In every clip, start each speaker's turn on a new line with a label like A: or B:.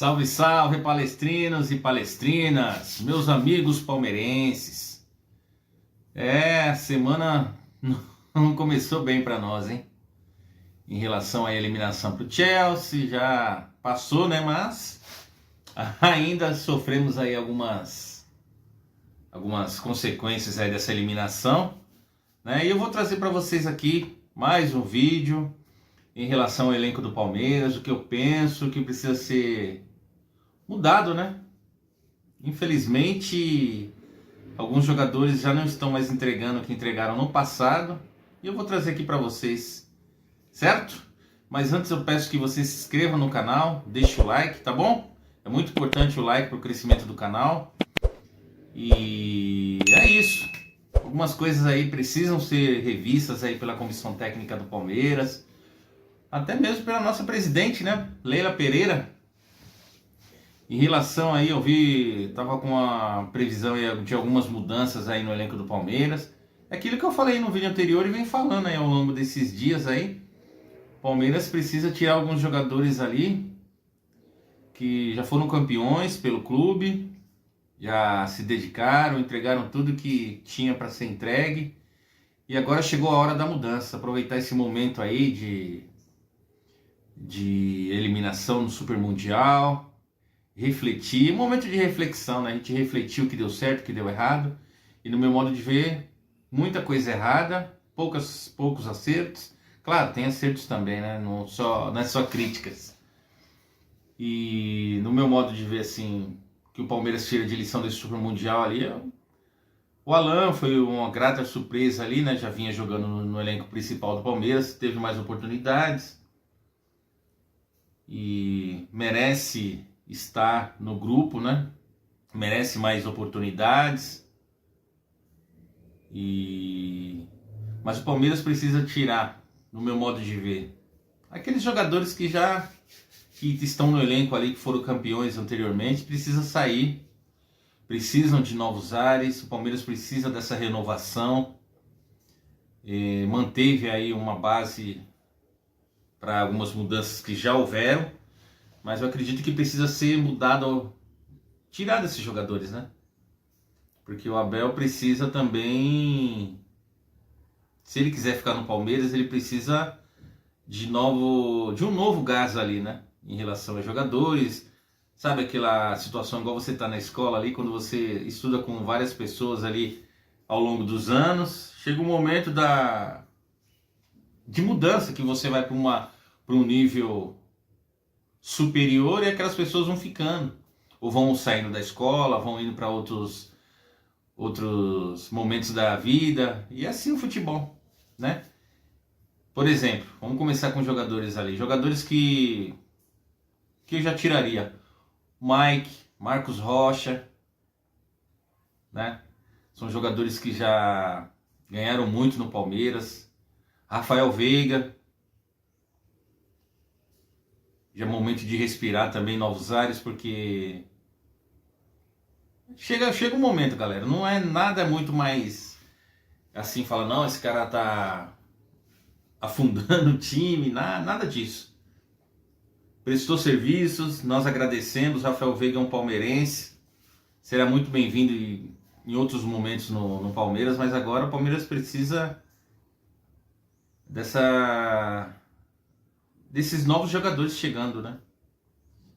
A: Salve, salve, palestrinos e palestrinas, meus amigos palmeirenses. A semana não começou bem para nós, hein? Em relação à eliminação para o Chelsea, já passou, né? Mas ainda sofremos aí algumas consequências aí dessa eliminação, né? E eu vou trazer para vocês aqui mais um vídeo em relação ao elenco do Palmeiras, o que eu penso que precisa ser mudado, né? Infelizmente, alguns jogadores já não estão mais entregando o que entregaram no passado, e eu vou trazer aqui para vocês, certo? Mas antes eu peço que você se inscreva no canal, deixe o like, tá bom? É muito importante o like para o crescimento do canal. E é isso. Algumas coisas aí precisam ser revistas aí pela comissão técnica do Palmeiras, até mesmo pela nossa presidente, né? Leila Pereira. Em relação aí, tava com a previsão aí de algumas mudanças aí no elenco do Palmeiras. É aquilo que eu falei no vídeo anterior e venho falando aí ao longo desses dias aí. Palmeiras precisa tirar alguns jogadores ali que já foram campeões pelo clube, já se dedicaram, entregaram tudo que tinha para ser entregue. E agora chegou a hora da mudança, aproveitar esse momento aí de eliminação no Super Mundial. Refletir, um momento de reflexão, né? A gente refletiu o que deu certo, o que deu errado, e no meu modo de ver, muita coisa errada, poucos acertos. Claro, tem acertos também, né? Não é só críticas. E no meu modo de ver, assim, que o Palmeiras tira de lição desse Super Mundial ali, o Alan foi uma grata surpresa ali, né? Já vinha jogando no elenco principal do Palmeiras, teve mais oportunidades e merece estar no grupo, né? Merece mais oportunidades. Mas o Palmeiras precisa tirar, no meu modo de ver, aqueles jogadores que estão no elenco ali, que foram campeões anteriormente, precisam sair, precisam de novos ares. O Palmeiras precisa dessa renovação. Manteve aí uma base para algumas mudanças que já houveram, mas eu acredito que precisa ser mudado, tirar desses jogadores, né? Porque o Abel precisa também, se ele quiser ficar no Palmeiras, ele precisa de um novo gás ali, né? Em relação aos jogadores. Sabe aquela situação igual você tá na escola ali, quando você estuda com várias pessoas ali ao longo dos anos, chega um momento de mudança, que você vai para um nível superior e aquelas pessoas vão ficando, ou vão saindo da escola, vão indo para outros momentos da vida, e assim o futebol, né? Por exemplo, vamos começar com jogadores ali, jogadores que eu já tiraria: Mike, Marcos Rocha, né? São jogadores que já ganharam muito no Palmeiras. Rafael Veiga, já é momento de respirar também novos ares, porque chega um momento, galera, não é nada muito mais assim, fala, não, esse cara tá afundando o time, nada disso. Prestou serviços, nós agradecemos. Rafael Veiga é um palmeirense, será muito bem-vindo em outros momentos no Palmeiras, mas agora o Palmeiras precisa desses novos jogadores chegando, né?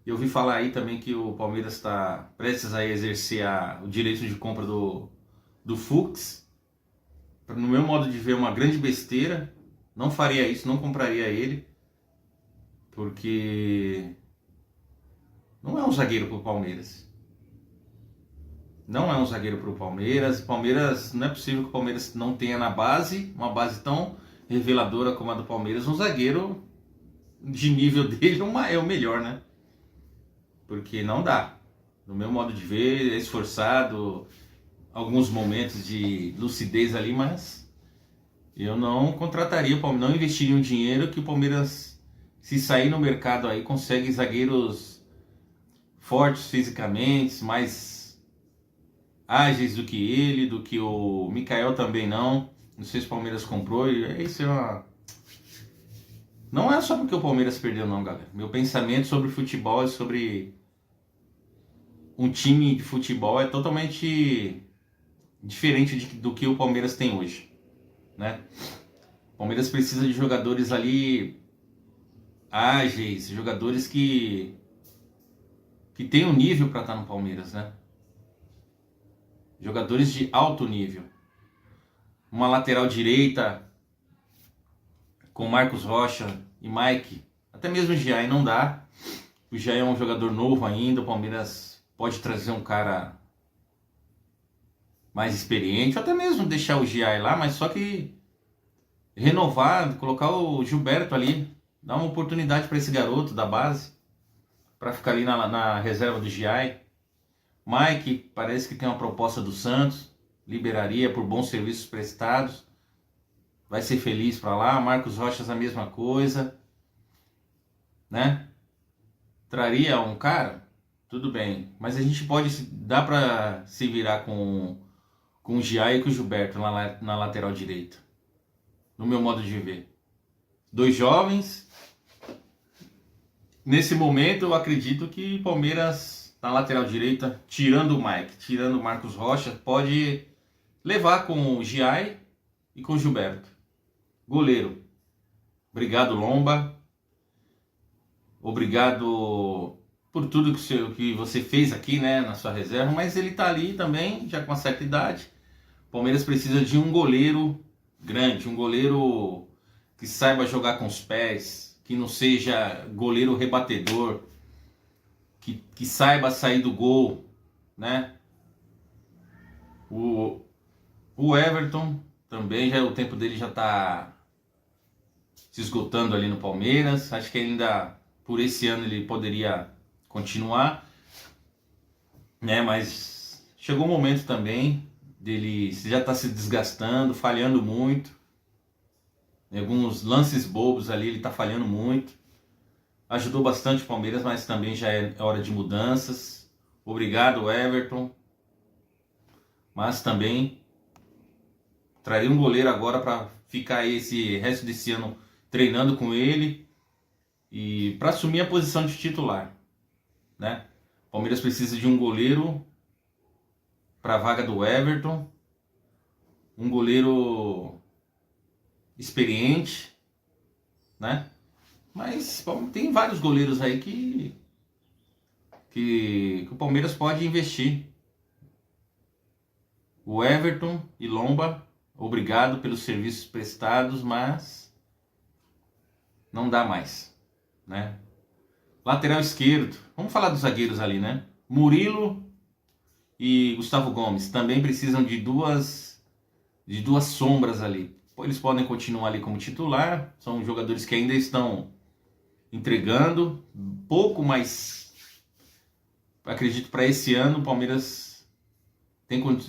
A: Eu ouvi falar aí também que o Palmeiras está prestes a exercer o direito de compra do Fux. No meu modo de ver, uma grande besteira. Não faria isso, não compraria ele, porque não é um zagueiro para o Palmeiras. Não é um zagueiro para o Palmeiras. Não é possível que o Palmeiras não tenha na base, uma base tão reveladora como a do Palmeiras, um zagueiro de nível dele é o melhor, né? Porque não dá. No meu modo de ver, é esforçado, alguns momentos de lucidez ali, mas eu não contrataria o Palmeiras, não investiria um dinheiro que o Palmeiras, se sair no mercado aí, consegue zagueiros fortes fisicamente, mais ágeis do que ele, do que o Mikael também não. Não sei se o Palmeiras comprou, e isso é uma... Não é só porque o Palmeiras perdeu não, galera. Meu pensamento sobre futebol é sobre um time de futebol é totalmente diferente do que o Palmeiras tem hoje, né? O Palmeiras precisa de jogadores ali ágeis, jogadores que tem um nível para estar no Palmeiras, né? Jogadores de alto nível. Uma lateral direita com Marcos Rocha e Mike, até mesmo o Giai não dá. O Giai é um jogador novo ainda, o Palmeiras pode trazer um cara mais experiente, ou até mesmo deixar o Giai lá, mas só que renovar, colocar o Gilberto ali, dar uma oportunidade para esse garoto da base, para ficar ali na reserva do Giai. Mike parece que tem uma proposta do Santos, liberaria por bons serviços prestados, vai ser feliz para lá. Marcos Rocha a mesma coisa, né? Traria um cara, tudo bem, mas a gente dá para se virar com o Giai e com o Gilberto na lateral direita, no meu modo de ver. Dois jovens. Nesse momento eu acredito que Palmeiras na lateral direita, tirando o Mike, tirando o Marcos Rocha, pode levar com o Giai e com o Gilberto. Goleiro, obrigado Lomba, obrigado por tudo que você fez aqui, né, na sua reserva, mas ele tá ali também, já com uma certa idade. O Palmeiras precisa de um goleiro grande, um goleiro que saiba jogar com os pés, que não seja goleiro rebatedor, que saiba sair do gol, né? O Everton também, já o tempo dele já está se esgotando ali no Palmeiras. Acho que ainda por esse ano ele poderia continuar, né? Mas chegou o momento também dele já tá se desgastando, falhando muito. Em alguns lances bobos ali ele está falhando muito. Ajudou bastante o Palmeiras, mas também já é hora de mudanças. Obrigado, Everton. Mas também traria um goleiro agora para ficar esse resto desse ano treinando com ele e para assumir a posição de titular, né? O Palmeiras precisa de um goleiro para a vaga do Everton, um goleiro experiente, né? Mas tem vários goleiros aí que o Palmeiras pode investir. O Everton e Lomba, obrigado pelos serviços prestados, mas não dá mais, né? Lateral esquerdo, vamos falar dos zagueiros ali, né? Murilo e Gustavo Gomes também precisam de duas sombras ali. Eles podem continuar ali como titular, são jogadores que ainda estão entregando pouco, mas acredito para esse ano o Palmeiras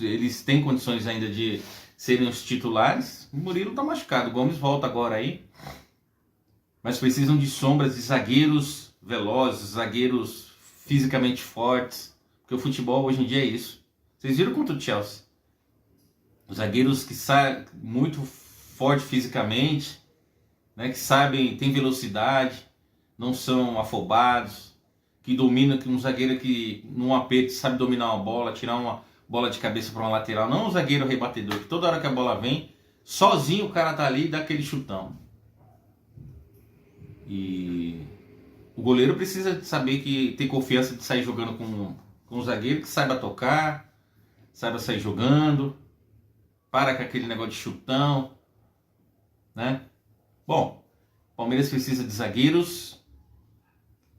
A: eles têm condições ainda de serem os titulares. O Murilo está machucado, o Gomes volta agora aí, mas precisam de sombras, de zagueiros velozes, zagueiros fisicamente fortes, porque o futebol hoje em dia é isso. Vocês viram contra o Chelsea? Os zagueiros que saem muito forte fisicamente, né, que sabem, tem velocidade, não são afobados, que dominam, que um zagueiro que num aperto sabe dominar uma bola, tirar uma bola de cabeça para uma lateral, não um zagueiro rebatedor, que toda hora que a bola vem, sozinho o cara tá ali e dá aquele chutão. E o goleiro precisa saber ter confiança de sair jogando com um zagueiro que saiba tocar, saiba sair jogando, para com aquele negócio de chutão, né? Bom, o Palmeiras precisa de zagueiros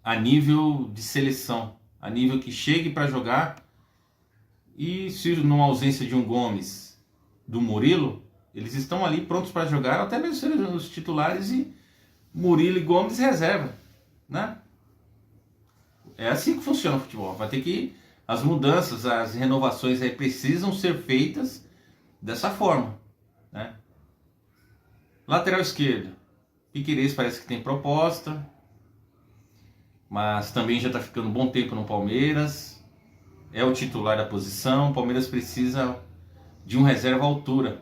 A: a nível de seleção, a nível que chegue para jogar. E se numa ausência de um Gomes, do Murilo, eles estão ali prontos para jogar, até mesmo serem os titulares, e Murilo e Gomes reserva, né? É assim que funciona o futebol. Vai ter que as mudanças, as renovações aí precisam ser feitas dessa forma, né? Lateral esquerdo, Piquerez parece que tem proposta, mas também já está ficando um bom tempo no Palmeiras, é o titular da posição. O Palmeiras precisa de um reserva à altura.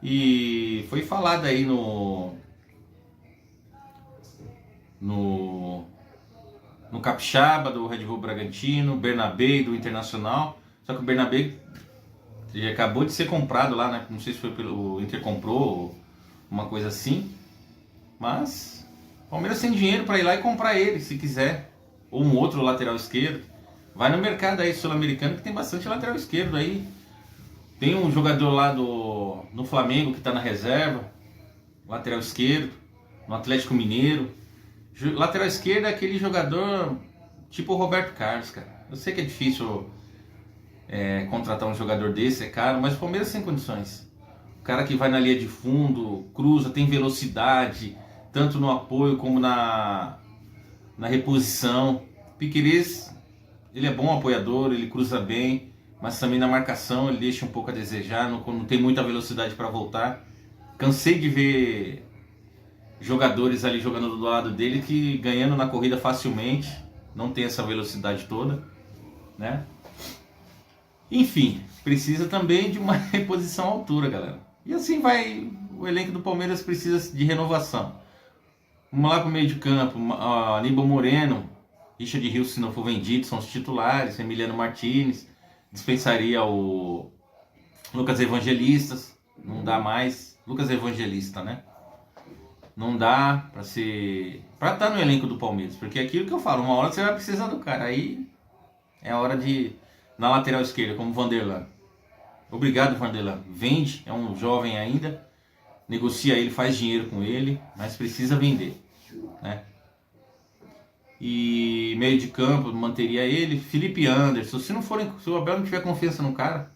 A: E foi falado aí no no Capixaba, do Red Bull Bragantino, Bernabé, do Internacional. Só que o Bernabé ele acabou de ser comprado lá, né? Não sei se foi pelo Inter comprou ou uma coisa assim. Mas o Palmeiras tem dinheiro para ir lá e comprar ele, se quiser. Ou um outro lateral esquerdo. Vai no mercado aí sul-americano que tem bastante lateral esquerdo aí. Tem um jogador lá no Flamengo que está na reserva, lateral esquerdo, no Atlético Mineiro. Lateral esquerdo é aquele jogador tipo o Roberto Carlos, cara. Eu sei que é difícil contratar um jogador desse, é caro, mas o Palmeiras tem condições. O cara que vai na linha de fundo, cruza, tem velocidade, tanto no apoio como na reposição. Piquerez, ele é bom apoiador, ele cruza bem, mas também na marcação ele deixa um pouco a desejar, não tem muita velocidade para voltar. Cansei de ver jogadores ali jogando do lado dele que ganhando na corrida facilmente, não tem essa velocidade toda, né? Enfim, precisa também de uma reposição à altura, galera. E assim vai, o elenco do Palmeiras precisa de renovação. Vamos lá para o meio de campo, Aníbal Moreno, Richard Rios, se não for vendido, são os titulares, Emiliano Martinez, dispensaria o Lucas Evangelistas, não dá mais, Lucas Evangelista, né? Não dá para estar no elenco do Palmeiras, porque é aquilo que eu falo, uma hora você vai precisar do cara, aí é a hora de, na lateral esquerda, como Vanderlan. Obrigado, Vanderlan, vende, é um jovem ainda, negocia ele, faz dinheiro com ele, mas precisa vender, né? E meio de campo, manteria ele, Felipe Anderson, se o Abel não tiver confiança no cara,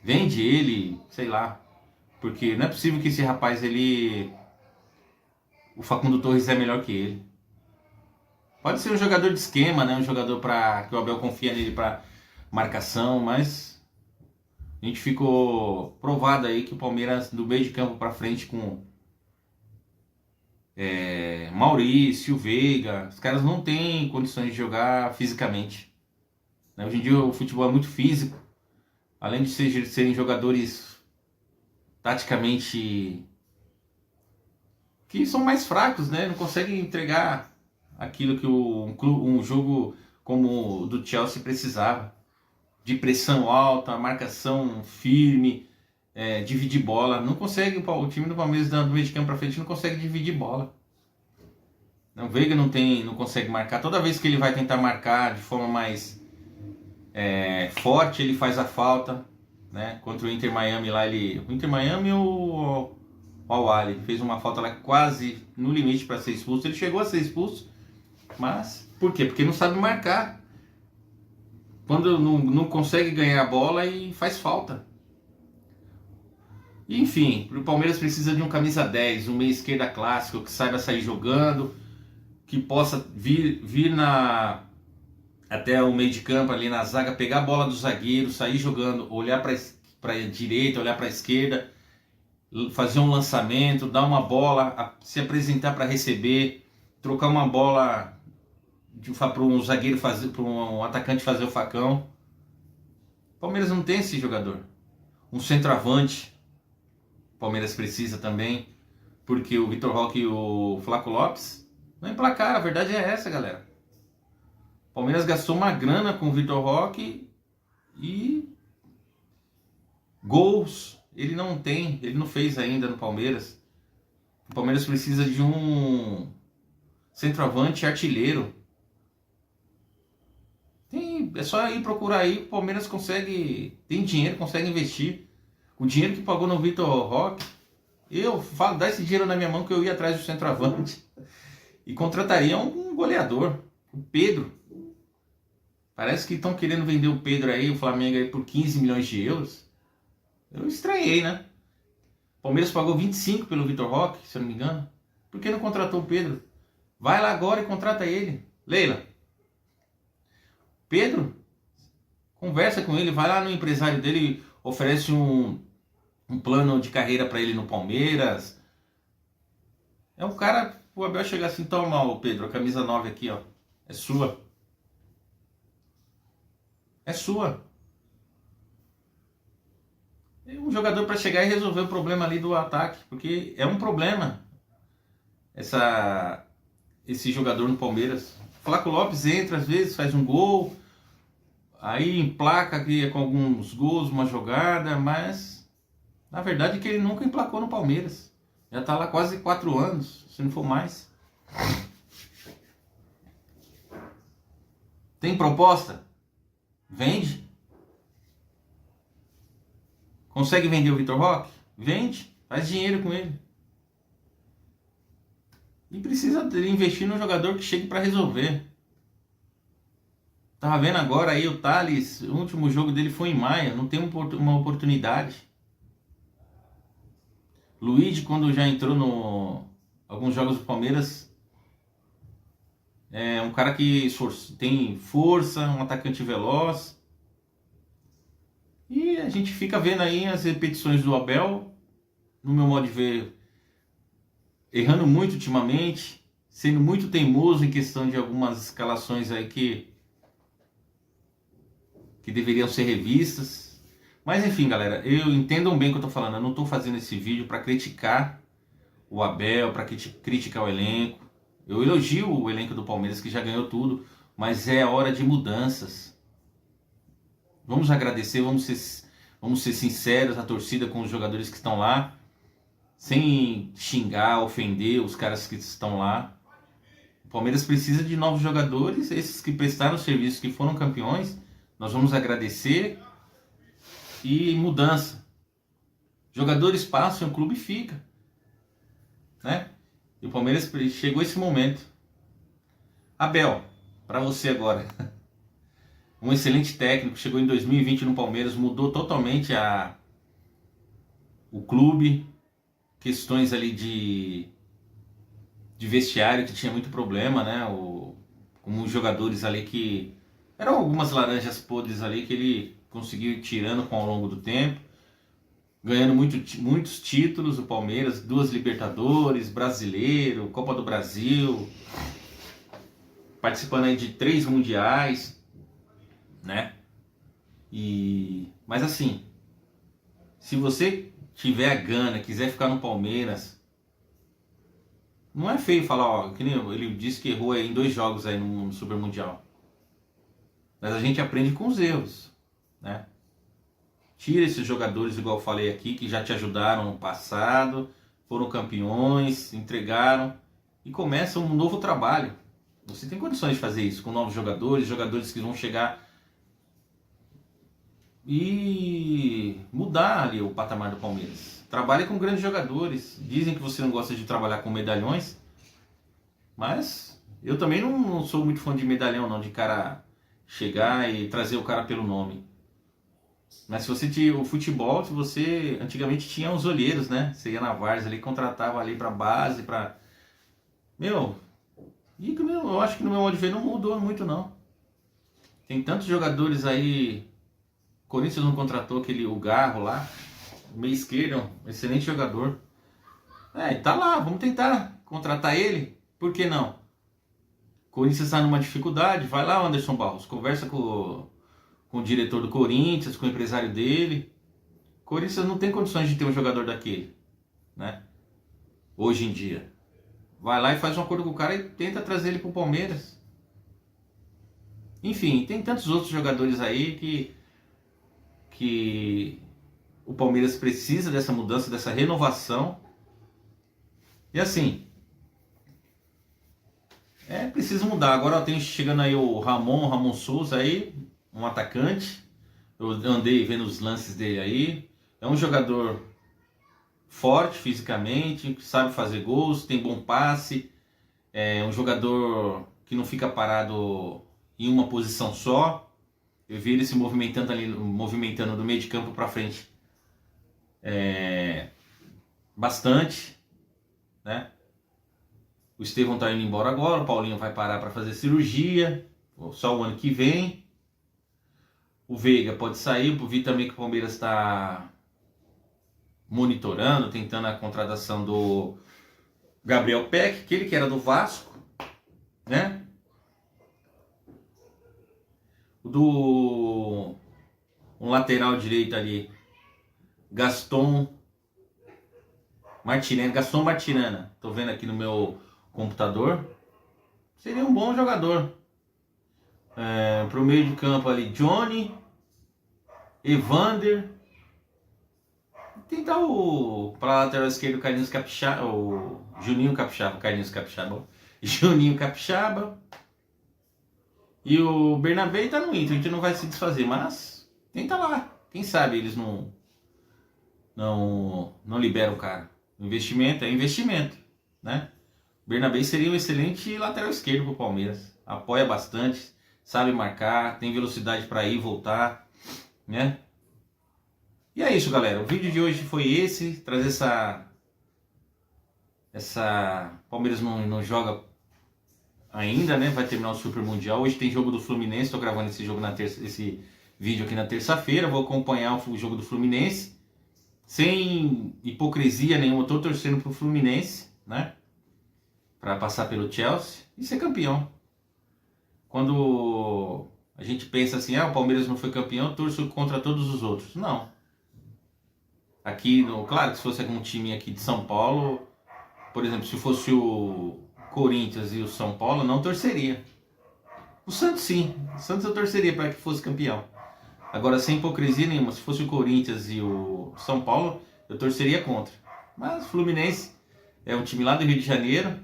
A: vende ele, sei lá, porque não é possível que esse rapaz, o Facundo Torres é melhor que ele. Pode ser um jogador de esquema, né? Um jogador que o Abel confia nele para marcação, mas a gente ficou provado aí que o Palmeiras do meio de campo para frente com Maurício, Veiga, os caras não têm condições de jogar fisicamente, né? Hoje em dia o futebol é muito físico, além de serem jogadores taticamente que são mais fracos, né? Não conseguem entregar aquilo que um jogo como o do Chelsea precisava, de pressão alta, marcação firme, dividir bola. Não consegue, o time do Palmeiras do meio de campo para frente não consegue dividir bola. O Veiga não consegue marcar. Toda vez que ele vai tentar marcar de forma mais forte, ele faz a falta, né? Contra o Inter Miami lá, o Inter Miami ou o Al-Ahly fez uma falta lá quase no limite para ser expulso. Ele chegou a ser expulso, mas por quê? Porque não sabe marcar. Quando não consegue ganhar a bola e faz falta. Enfim, o Palmeiras precisa de um camisa 10, um meia esquerda clássico que saiba sair jogando, que possa vir até o meio de campo ali na zaga, pegar a bola do zagueiro, sair jogando, olhar para a direita, olhar para a esquerda, fazer um lançamento, dar uma bola, se apresentar para receber, trocar uma bola para um zagueiro fazer, para um atacante fazer o facão. O Palmeiras não tem esse jogador. Um centroavante, o Palmeiras precisa também, porque o Vitor Roque e o Flaco Lopes não emplacaram, a verdade é essa, galera. O Palmeiras gastou uma grana com o Vitor Roque e gols ele não tem, ele não fez ainda no Palmeiras. O Palmeiras precisa de um centroavante artilheiro. É só ir procurar aí, o Palmeiras tem dinheiro, consegue investir. O dinheiro que pagou no Vitor Roque, dá esse dinheiro na minha mão que eu ia atrás do centroavante e contrataria um goleador, o Pedro. Parece que estão querendo vender o Pedro aí, o Flamengo aí por 15 milhões de euros. Eu estranhei, né? O Palmeiras pagou 25 pelo Vitor Roque, se eu não me engano. Por que não contratou o Pedro? Vai lá agora e contrata ele. Leila, Pedro, conversa com ele, vai lá no empresário dele, oferece um plano de carreira para ele no Palmeiras. É um cara, o Abel chegar assim, toma, ó, Pedro, a camisa 9 aqui, ó, é sua. É sua. É um jogador para chegar e resolver o problema ali do ataque, porque é um problema esse jogador no Palmeiras. Flávio Lopes entra às vezes, faz um gol, aí emplaca aqui com alguns gols, uma jogada, mas na verdade é que ele nunca emplacou no Palmeiras. Já tá lá quase 4 anos, se não for mais. Tem proposta? Vende. Consegue vender o Vitor Roque? Vende. Faz dinheiro com ele. E precisa investir num jogador que chegue para resolver. Tava vendo agora aí o Thales, o último jogo dele foi em maio, não tem uma oportunidade. Luigi, quando já entrou no alguns jogos do Palmeiras, é um cara que tem força, um atacante veloz. E a gente fica vendo aí as repetições do Abel, no meu modo de ver, errando muito ultimamente, sendo muito teimoso em questão de algumas escalações aí que deveriam ser revistas. Mas enfim, galera, entendam bem o que eu tô falando. Eu não tô fazendo esse vídeo para criticar o Abel, para criticar o elenco. Eu elogio o elenco do Palmeiras que já ganhou tudo, mas é hora de mudanças. Vamos agradecer, vamos ser sinceros, a torcida com os jogadores que estão lá, sem xingar, ofender os caras que estão lá. O Palmeiras precisa de novos jogadores, esses que prestaram serviço, que foram campeões, nós vamos agradecer. E mudança. Jogadores passam e o clube fica, né? E o Palmeiras chegou esse momento. Abel, para você agora. Um excelente técnico, chegou em 2020 no Palmeiras, mudou totalmente o clube. Questões ali de vestiário que tinha muito problema, né? Com os jogadores ali que eram algumas laranjas podres ali que ele conseguiu ir tirando ao longo do tempo, ganhando muitos títulos, o Palmeiras, 2 Libertadores, Brasileiro, Copa do Brasil, participando aí de 3 mundiais, né? Mas assim, se você tiver a gana, quiser ficar no Palmeiras, não é feio falar, ó, que nem ele disse que errou aí em 2 jogos aí no Super Mundial. Mas a gente aprende com os erros, né? Tira esses jogadores, igual eu falei aqui, que já te ajudaram no passado, foram campeões, entregaram e começa um novo trabalho. Você tem condições de fazer isso com novos jogadores, jogadores que vão chegar e mudar ali o patamar do Palmeiras. Trabalhe com grandes jogadores. Dizem que você não gosta de trabalhar com medalhões, mas eu também não sou muito fã de medalhão, não, de cara chegar e trazer o cara pelo nome. Mas se você tinha o futebol, se você antigamente tinha os olheiros, né? Você ia na várzea ali, contratava ali pra base, pra... eu acho que no meu modo de ver não mudou muito, não. Tem tantos jogadores aí. O Corinthians não contratou o Garro lá, meio esquerdo, um excelente jogador. Tá lá, vamos tentar contratar ele. Por que não? O Corinthians está numa dificuldade, vai lá, Anderson Barros, conversa com o diretor do Corinthians, com o empresário dele. O Corinthians não tem condições de ter um jogador daquele, né? Hoje em dia. Vai lá e faz um acordo com o cara e tenta trazer ele pro Palmeiras. Enfim, tem tantos outros jogadores aí que o Palmeiras precisa dessa mudança, dessa renovação. E assim, precisa mudar. Agora tem chegando aí o Ramon Souza aí, um atacante. Eu andei vendo os lances dele aí. É um jogador forte fisicamente, sabe fazer gols, tem bom passe. É um jogador que não fica parado em uma posição só. Eu vi ele se movimentando do meio de campo para frente bastante, né? O Estevão tá indo embora agora, o Paulinho vai parar para fazer cirurgia, só o ano que vem. O Veiga pode sair, eu vi também que o Palmeiras está monitorando, tentando a contratação do Gabriel Peck, aquele que era do Vasco, né? Um lateral direito ali, Gaston Martirena, tô vendo aqui no meu computador. Seria um bom jogador. Pro meio de campo ali, Johnny, Evander. Tentar pra lateral esquerdo, o Carlinhos Capixaba, o Juninho Capixaba, Carlinhos Capixaba, Juninho Capixaba. E o Bernabé tá no Inter, a gente não vai se desfazer, mas tenta lá. Quem sabe eles não liberam o cara. Investimento é investimento, né? O Bernabé seria um excelente lateral esquerdo pro Palmeiras. Apoia bastante, sabe marcar, tem velocidade para ir e voltar, né? E é isso, galera. O vídeo de hoje foi esse, trazer essa Palmeiras não joga ainda, né? Vai terminar o Super Mundial. Hoje tem jogo do Fluminense, tô gravando esse vídeo aqui na terça-feira. Vou acompanhar o jogo do Fluminense. Sem hipocrisia nenhuma, eu tô torcendo pro Fluminense, né? Para passar pelo Chelsea e ser campeão. Quando a gente pensa assim, o Palmeiras não foi campeão, eu torço contra todos os outros. Não. Aqui, claro que se fosse algum time aqui de São Paulo, por exemplo, se fosse o Corinthians e o São Paulo, não torceria. O Santos sim, o Santos eu torceria para que fosse campeão. Agora, sem hipocrisia nenhuma, se fosse o Corinthians e o São Paulo, eu torceria contra. Mas o Fluminense é um time lá do Rio de Janeiro,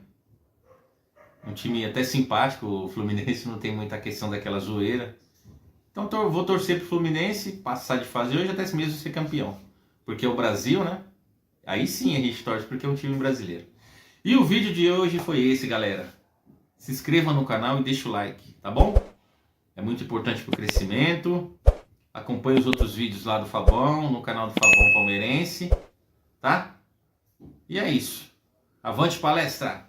A: um time até simpático, o Fluminense não tem muita questão daquela zoeira. Então vou torcer pro Fluminense, passar de fase hoje até mesmo ser campeão. Porque é o Brasil, né? Aí sim a gente torce porque é um time brasileiro. E o vídeo de hoje foi esse, galera. Se inscreva no canal e deixa o like, tá bom? É muito importante pro crescimento. Acompanhe os outros vídeos lá do Fabão, no canal do Fabão Palmeirense, tá? E é isso. Avante palestra!